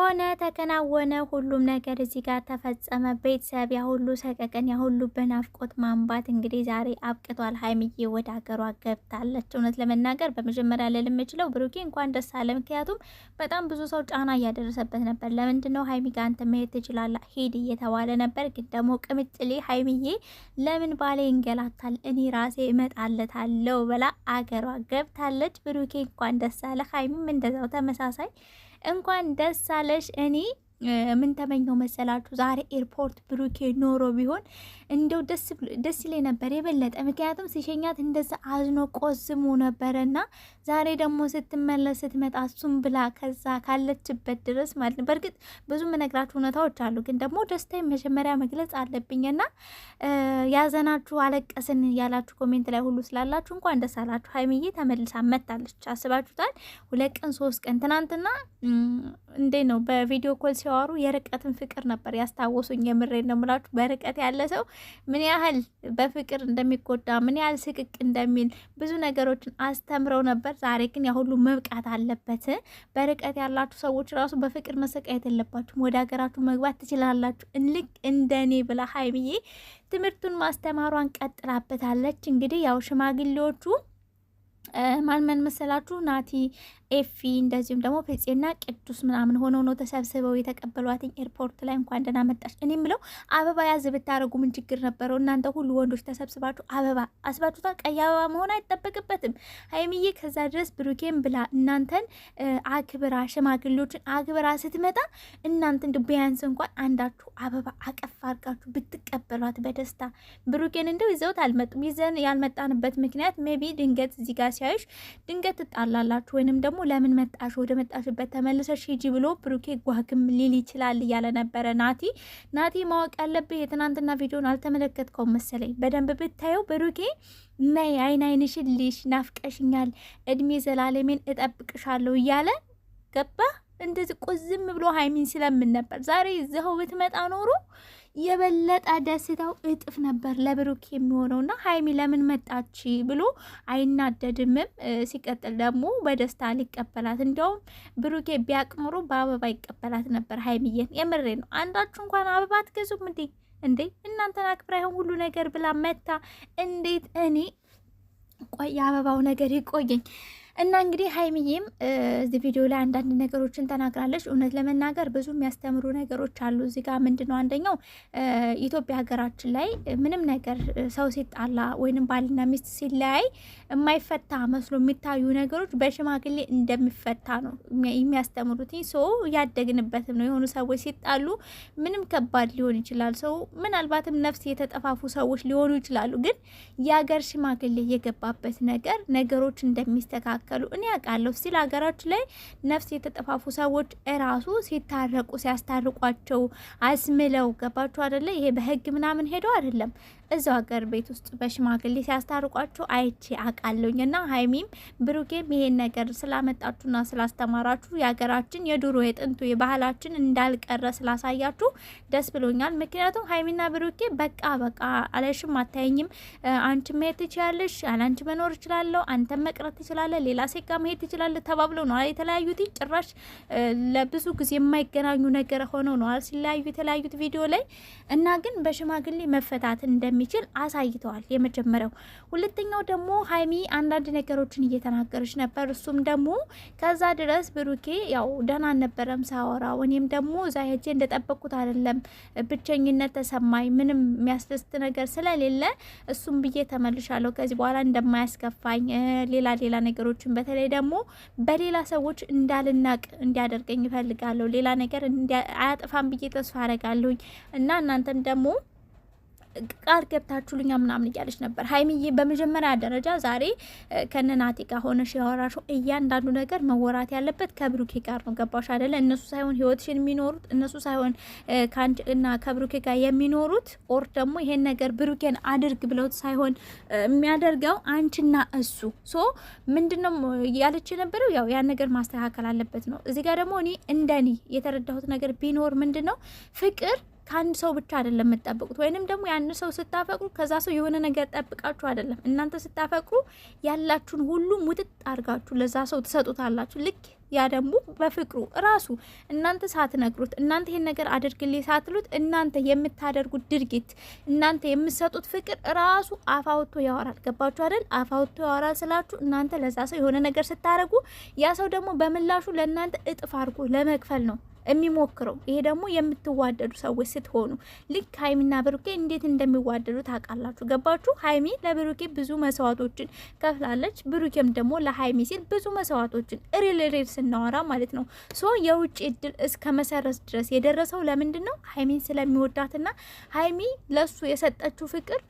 ሆነ ተከናወነ ሁሉም ነገር እዚህ ጋር ተፈጸመ። ቤተሰብ ያ ሁሉ ሰቀቀን ያ ሁሉ በናፍቆት ማንባት እንግዲህ ዛሬ አብቅቷል። ሀይሚዬ ወደ ሀገሯ ገብታለች። እውነት ለመናገር በመጀመሪያ ልል የምችለው ብሩኬ እንኳን ደስ አለ። ምክንያቱም በጣም ብዙ ሰው ጫና እያደረሰበት ነበር። ለምንድነው ሀይሚ ጋር አንተ መሄድ ትችላለህ ሂድ እየተባለ ነበር። ግን ደግሞ ቅምጥሌ ሀይሚዬ ለምን ባሌ ይንገላታል እኔ ራሴ እመጣለታለሁ ብላ አገሯ ገብታለች። ብሩኬ እንኳን ደስ አለ። ሀይሚም እንደዛው ተመሳሳይ እንኳን ደስ አለሽ። እኔ ምን ተመኘው መሰላችሁ? ዛሬ ኤርፖርት ብሩኬ ኖሮ ቢሆን እንደው ደስ ይለኝ ነበር የበለጠ። ምክንያቱም ሲሸኛት እንደዛ አዝኖ ቆዝሞ ነበረና ዛሬ ደግሞ ስትመለስ ስትመጣ እሱም ብላ ከዛ ካለችበት ድረስ ማለት ነው። በእርግጥ ብዙ የምነግራችሁ እውነታዎች አሉ፣ ግን ደግሞ ደስታዬን መጀመሪያ መግለጽ አለብኝና ያዘናችሁ አለቀስን ያላችሁ ኮሜንት ላይ ሁሉ ስላላችሁ እንኳን ደስ አላችሁ። ሀይሚዬ ተመልሳ መጣለች። አስባችሁታል? 2 ቀን 3 ቀን ትናንትና እንዴ ነው በቪዲዮ ኮል ሲያወሩ የርቀትን ፍቅር ነበር ያስታወሱኝ። የምሬን ነው የምላችሁ። በርቀት ያለ ሰው ምን ያህል በፍቅር እንደሚጎዳ ምን ያህል ስቅቅ እንደሚል ብዙ ነገሮችን አስተምረው ነበር። ዛሬ ግን ያ ሁሉ መብቃት አለበት። በርቀት ያላችሁ ሰዎች ራሱ በፍቅር መሰቃየት የለባችሁም። ወደ ሀገራችሁ መግባት ትችላላችሁ። ልክ እንደኔ ብላ ሀይሚዬ ትምህርቱን ማስተማሯን ቀጥላበታለች። እንግዲህ ያው ሽማግሌዎቹ ማን መሰላችሁ? ናቲ ኤፊ እንደዚሁም ደግሞ ፍፄና ቅዱስ ምናምን ሆነው ነው ተሰብስበው የተቀበሏትኝ ኤርፖርት ላይ። እንኳን ደህና መጣሽ። እኔ ምለው አበባ ያዝ ብታረጉ ምን ችግር ነበረው? እናንተ ሁሉ ወንዶች ተሰብስባችሁ አበባ አስባችሁታ። ቀይ አበባ መሆን አይጠበቅበትም። ሀይሚዬ ከዛ ድረስ ብሩኬን ብላ እናንተን አክብራ ሽማግሌዎችን አክብራ ስትመጣ እናንተ እንደ ቢያንስ እንኳን አንዳችሁ አበባ አቀፍ አድርጋችሁ ብትቀበሏት በደስታ። ብሩኬን እንደው ይዘውት አልመጡም። ይዘን ያልመጣንበት ምክንያት ሜቢ ድንገት እዚህ ጋር ሲያዩሽ ድንገት ትጣላላችሁ ወይንም ደግሞ ለምን መጣሽ ወደ መጣሽበት ተመልሰሽ ሂጂ ብሎ ብሩኬ ጓግም ሊል ይችላል እያለ ነበረ ናቲ ማወቅ ያለብህ የትናንትና ቪዲዮን አልተመለከትከውም መሰለኝ። በደንብ ብታየው ብሩኬ ነይ አይንሽን ልሽ ናፍቀሽኛል፣ እድሜ ዘላለሜን እጠብቅሻለሁ እያለ ገባ። እንደዚህ ቆዝም ብሎ ሀይሚን ስለምን ነበር። ዛሬ ይዘኸው ብትመጣ ኖሮ የበለጠ ደስታው እጥፍ ነበር ለብሩክ የሚሆነውና ሀይሚ ለምን መጣች ብሎ አይናደድምም። ሲቀጥል ደግሞ በደስታ ሊቀበላት እንዲያውም ብሩኬ ቢያቅምሩ በአበባ ይቀበላት ነበር ሀይሚዬን። የምሬ ነው። አንዳችሁ እንኳን አበባ አትገዙም እንዴ? እናንተን አክብራ ይሆን ሁሉ ነገር ብላ መታ እንዴት? እኔ ቆይ የአበባው ነገር ይቆየኝ እና እንግዲህ ሀይሚዬም እዚህ ቪዲዮ ላይ አንዳንድ ነገሮችን ተናግራለች። እውነት ለመናገር ብዙ የሚያስተምሩ ነገሮች አሉ እዚህ ጋር። ምንድነው አንደኛው ኢትዮጵያ ሀገራችን ላይ ምንም ነገር ሰው ሲጣላ ወይንም ባልና ሚስት ሲለያይ የማይፈታ መስሎ የሚታዩ ነገሮች በሽማግሌ እንደሚፈታ ነው የሚያስተምሩት። ሰው ያደግንበትም ነው። የሆኑ ሰዎች ሲጣሉ ምንም ከባድ ሊሆን ይችላል። ሰው ምናልባትም ነፍስ የተጠፋፉ ሰዎች ሊሆኑ ይችላሉ። ግን የሀገር ሽማግሌ የገባበት ነገር ነገሮች እንደሚስተካከሉ እኔ ያውቃለሁ። ሲል ሀገራችን ላይ ነፍስ የተጠፋፉ ሰዎች እራሱ ሲታረቁ ሲያስታርቋቸው አስምለው ገባችሁ አይደለ? ይሄ በህግ ምናምን ሄደው አይደለም እዛው ሀገር ቤት ውስጥ በሽማግሌ ሲያስታርቋቸው አይቼ አውቃለሁኝ። እና ሀይሚም ብሩኬም ይሄን ነገር ስላመጣችሁና ስላስተማራችሁ የሀገራችን የድሮ የጥንቱ የባህላችን እንዳልቀረ ስላሳያችሁ ደስ ብሎኛል። ምክንያቱም ሀይሚና ብሩኬ በቃ አለሽም አታየኝም፣ አንቺ መሄድ ትችላለሽ፣ አንቺ መኖር እችላለሁ፣ አንተም መቅረት ትችላለህ፣ ሌላ ሴት ጋር መሄድ ትችላለህ ተባብለው ነው የተለያዩት። ጭራሽ ለብዙ ጊዜ የማይገናኙ ነገር ሆነው ነው ሲለያዩ የተለያዩት ቪዲዮ ላይ። እና ግን በሽማግሌ መፈታት እንደሚችል አሳይተዋል። የመጀመሪያው። ሁለተኛው ደግሞ ሀይሚ አንዳንድ ነገሮችን እየተናገረች ነበር። እሱም ደግሞ ከዛ ድረስ ብሩኬ ያው ደህና አልነበረም ሳወራው፣ እኔም ደግሞ እዛ ሄጄ እንደጠበቅኩት አይደለም፣ ብቸኝነት ተሰማኝ፣ ምንም የሚያስደስት ነገር ስለሌለ እሱም ብዬ ተመልሻለሁ፣ ከዚህ በኋላ እንደማያስከፋኝ ሌላ ነገሮችን በተለይ ደግሞ በሌላ ሰዎች እንዳልናቅ እንዲያደርገኝ ይፈልጋለሁ፣ ሌላ ነገር አያጥፋም ብዬ ተስፋ አረጋለሁኝ እና እናንተም ደግሞ ቃል ገብታችሁልኛ ምናምን እያለች ነበር ሀይሚዬ። በመጀመሪያ ደረጃ ዛሬ ከነናቲ ጋር ሆነሽ ያወራሽው እያንዳንዱ ነገር መወራት ያለበት ከብሩኬ ጋር ነው። ገባሽ አይደለ? እነሱ ሳይሆን ህይወትሽን የሚኖሩት እነሱ ሳይሆን ካንቺ እና ከብሩኬ ጋር የሚኖሩት ኦር ደግሞ ይሄን ነገር ብሩኬን አድርግ ብለውት ሳይሆን የሚያደርገው አንቺና እሱ። ሶ ምንድነው ያለች የነበረው ያው ያን ነገር ማስተካከል አለበት ነው። እዚህ ጋር ደግሞ እኔ እንደኔ የተረዳሁት ነገር ቢኖር ምንድነው ፍቅር ከአንድ ሰው ብቻ አይደለም የምትጠብቁት። ወይንም ደግሞ ያን ሰው ስታፈቅሩ ከዛ ሰው የሆነ ነገር ጠብቃችሁ አይደለም። እናንተ ስታፈቅሩ ያላችሁን ሁሉ ሙጥጥ አድርጋችሁ ለዛ ሰው ትሰጡታላችሁ። ልክ ያ ደግሞ በፍቅሩ ራሱ እናንተ ሳትነግሩት እናንተ ይሄን ነገር አድርግልኝ ሳትሉት እናንተ የምታደርጉት ድርጊት እናንተ የምትሰጡት ፍቅር ራሱ አፋውቶ ያወራል። ገባችሁ አይደል? አፋውቶ ያወራል ስላችሁ እናንተ ለዛ ሰው የሆነ ነገር ስታደርጉ ያ ሰው ደግሞ በምላሹ ለእናንተ እጥፍ አድርጎ ለመክፈል ነው የሚሞክረው። ይሄ ደግሞ የምትዋደዱ ሰዎች ስትሆኑ ልክ ሀይሚና ብሩኬ እንዴት እንደሚዋደዱ ታውቃላችሁ። ገባችሁ? ሀይሚ ለብሩኬ ብዙ መስዋዕቶችን ከፍላለች። ብሩኬም ደግሞ ለሀይሚ ሲል ብዙ መስዋዕቶችን ሪል ስናወራ ማለት ነው። ሶ የውጭ እድል እስከ መሰረዝ ድረስ የደረሰው ለምንድን ነው? ሀይሚን ስለሚወዳትና ሀይሚ ለሱ የሰጠችው ፍቅር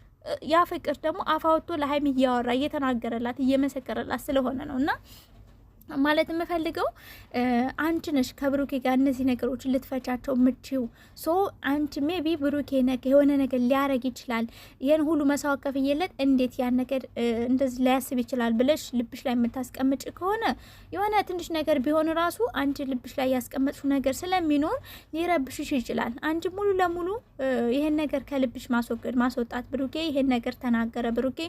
ያ ፍቅር ደግሞ አፋውቶ ለሀይሚ እያወራ እየተናገረላት እየመሰከረላት ስለሆነ ነው እና ማለት የምፈልገው አንቺ ነሽ ከብሩኬ ጋር እነዚህ ነገሮች ልትፈቻቸው ምችው። ሶ አንቺ ሜቢ ብሩኬ የሆነ ነገር ሊያረግ ይችላል፣ ይህን ሁሉ መስዋዕት ከፍዬለት እንዴት ያን ነገር እንደዚህ ሊያስብ ይችላል ብለሽ ልብሽ ላይ የምታስቀምጭ ከሆነ የሆነ ትንሽ ነገር ቢሆን ራሱ አንቺ ልብሽ ላይ ያስቀመጥሽው ነገር ስለሚኖር ሊረብሽሽ ይችላል። አንቺ ሙሉ ለሙሉ ይሄን ነገር ከልብሽ ማስወጣት። ብሩኬ ይሄን ነገር ተናገረ፣ ብሩኬ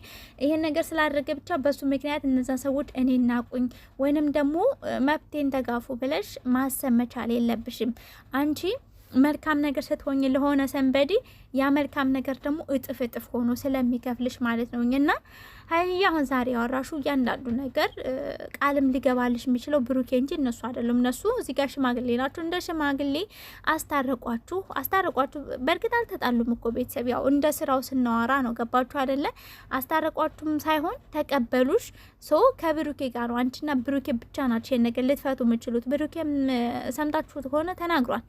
ይሄን ነገር ስላደረገ ብቻ በሱ ምክንያት እነዛ ሰዎች እኔ ናቁኝ ወይንም ደግሞ መብቴን ተጋፉ ብለሽ ማሰብ መቻል የለብሽም። አንቺ መልካም ነገር ስትሆኝ ለሆነ ሰንበዲ ያ መልካም ነገር ደግሞ እጥፍ ሆኖ ስለሚከፍልሽ ማለት ነው። እና ሀይሚዬ አሁን ዛሬ ያወራሹ እያንዳንዱ ነገር ቃልም ሊገባልሽ የሚችለው ብሩኬ እንጂ እነሱ አይደሉም። እነሱ እዚህ ጋር ሽማግሌ ናቸው። እንደ ሽማግሌ አስታረቋችሁ። በእርግጥ አልተጣሉም እኮ ቤተሰብ፣ ያው እንደ ስራው ስናወራ ነው። ገባችሁ አይደለ? አስታረቋችሁም ሳይሆን ተቀበሉሽ። ሶ ከብሩኬ ጋር ነው። አንቺና ብሩኬ ብቻ ናቸው ይሄን ነገር ልትፈቱ የምችሉት። ብሩኬም ሰምታችሁት ከሆነ ተናግሯል።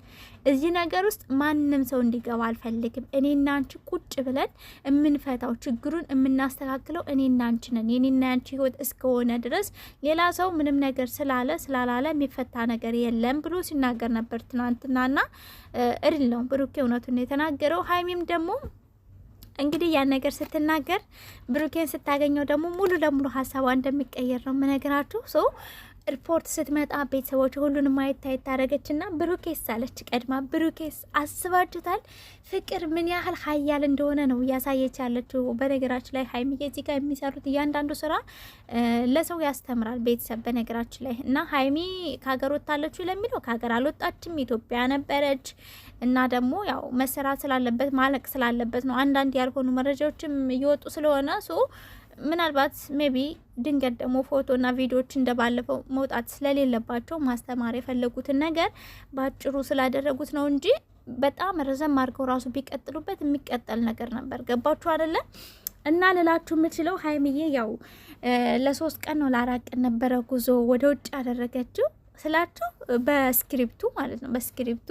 እዚህ ነገር ውስጥ ማንም ሰው እንዲገባ አልፈልግም። እኔና አንቺ ቁጭ ብለን የምንፈታው ችግሩን የምናስተካክለው እኔና አንቺ ነን። የኔና አንቺ ህይወት እስከሆነ ድረስ ሌላ ሰው ምንም ነገር ስላላለ የሚፈታ ነገር የለም ብሎ ሲናገር ነበር ትናንትናና እድል ነው ብሩኬ እውነቱን የተናገረው። ሀይሚም ደግሞ እንግዲህ ያን ነገር ስትናገር ብሩኬን ስታገኘው ደግሞ ሙሉ ለሙሉ ሀሳቧ እንደሚቀየር ነው የምነግራችሁ። ሶ ሪፖርት ስትመጣ ቤተሰቦች ሁሉንም ማየት ታረገችና ብሩኬስ አለች ቀድማ። ብሩኬስ አስባችሁታል? ፍቅር ምን ያህል ሀያል እንደሆነ ነው እያሳየች ያለችው። በነገራችን ላይ ሀይሚዬ እዚህ ጋር የሚሰሩት እያንዳንዱ ስራ ለሰው ያስተምራል ቤተሰብ። በነገራችን ላይ እና ሀይሚ ከሀገር ወጣለች ለሚለው ከሀገር አልወጣችም፣ ኢትዮጵያ ነበረች እና ደግሞ ያው መሰራት ስላለበት ማለቅ ስላለበት ነው አንዳንድ ያልሆኑ መረጃዎችም እየወጡ ስለሆነ ምናልባት ሜቢ ድንገት ደግሞ ፎቶና ቪዲዮዎች እንደባለፈው መውጣት ስለሌለባቸው ማስተማር የፈለጉትን ነገር በአጭሩ ስላደረጉት ነው እንጂ በጣም ረዘም አድርገው ራሱ ቢቀጥሉበት የሚቀጠል ነገር ነበር። ገባችሁ አይደለ? እና ልላችሁ የምችለው ሀይሚዬ ያው ለ3 ቀን ነው ለ4 ቀን ነበረ ጉዞ ወደ ውጭ ያደረገችው ስላችሁ በስክሪፕቱ ማለት ነው። በስክሪፕቱ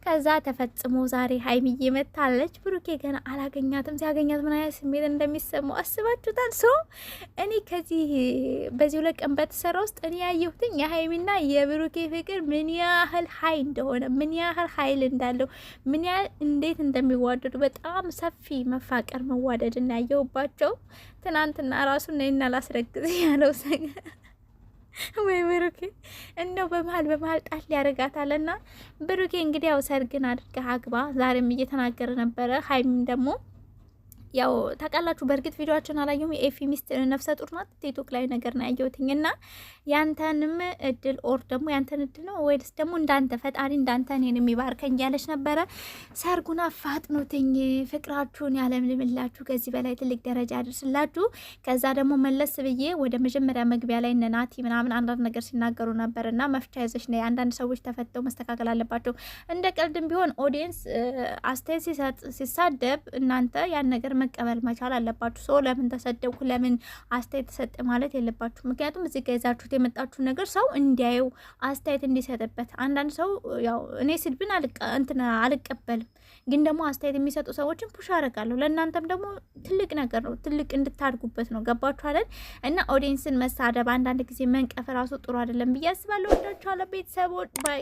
ከዛ ተፈጽሞ ዛሬ ሀይሚዬ መታለች። ብሩኬ ገና አላገኛትም። ሲያገኛት ምን አይነት ስሜት እንደሚሰማው አስባችሁታል? እኔ በዚህ 2 ቀን በተሰራ ውስጥ እኔ ያየሁትኝ የሀይሚና የብሩኬ ፍቅር ምን ያህል ሀይ እንደሆነ፣ ምን ያህል ሀይል እንዳለው፣ ምን ያህል እንዴት እንደሚዋደዱ በጣም ሰፊ መፋቀር መዋደድ እናያየሁባቸው። ትናንትና ራሱ ነይና ላስረግዝ ያለው ወይ ብሩኬ እንደው በመሀል ጣል ያደርጋታልና ብሩኬ እንግዲህ ያው ሰርግን አድርገህ አግባ ዛሬም እየተናገረ ነበረ። ሀይሚም ደግሞ ያው ታውቃላችሁ፣ በእርግጥ ቪዲዮአችን አላየሁም። የኤፊ ሚስት ነፍሰ ጡር ናት። ቲክቶክ ላይ ነገር ነው ያየሁትኝ እና ያንተንም እድል ኦር ደግሞ ያንተን እድል ነው ወይስ ደግሞ እንዳንተ ፈጣሪ እንዳንተ እኔን የሚባርከኝ ያለች ነበረ። ሰርጉን አፋጥኑትኝ፣ ፍቅራችሁን ያለምልምላችሁ፣ ከዚህ በላይ ትልቅ ደረጃ አድርስላችሁ። ከዛ ደግሞ መለስ ብዬ ወደ መጀመሪያ መግቢያ ላይ እነ ናቲ ምናምን አንዳንድ ነገር ሲናገሩ ነበር እና መፍቻ ይዘሽ ነው። አንዳንድ ሰዎች ተፈተው መስተካከል አለባቸው። እንደ ቀልድም ቢሆን ኦዲየንስ አስተያየት ሲሳደብ እናንተ ያን ነገር መቀበል መቻል አለባችሁ። ሰው ለምን ተሰደብኩ ለምን አስተያየት ተሰጠ ማለት የለባችሁ። ምክንያቱም እዚህ ጋር ይዛችሁት የመጣችሁ ነገር ሰው እንዲያየው አስተያየት እንዲሰጥበት። አንዳንድ ሰው ያው እኔ ስድብን አልቀበልም፣ ግን ደግሞ አስተያየት የሚሰጡ ሰዎችን ፑሽ አደርጋለሁ። ለእናንተም ደግሞ ትልቅ ነገር ነው፣ ትልቅ እንድታድጉበት ነው። ገባችሁ አይደል? እና ኦዲየንስን መሳደብ አንዳንድ ጊዜ መንቀፍ ራሱ ጥሩ አይደለም ብዬ አስባለሁ። ወዳችኋለሁ ቤተሰቦች፣ ባይ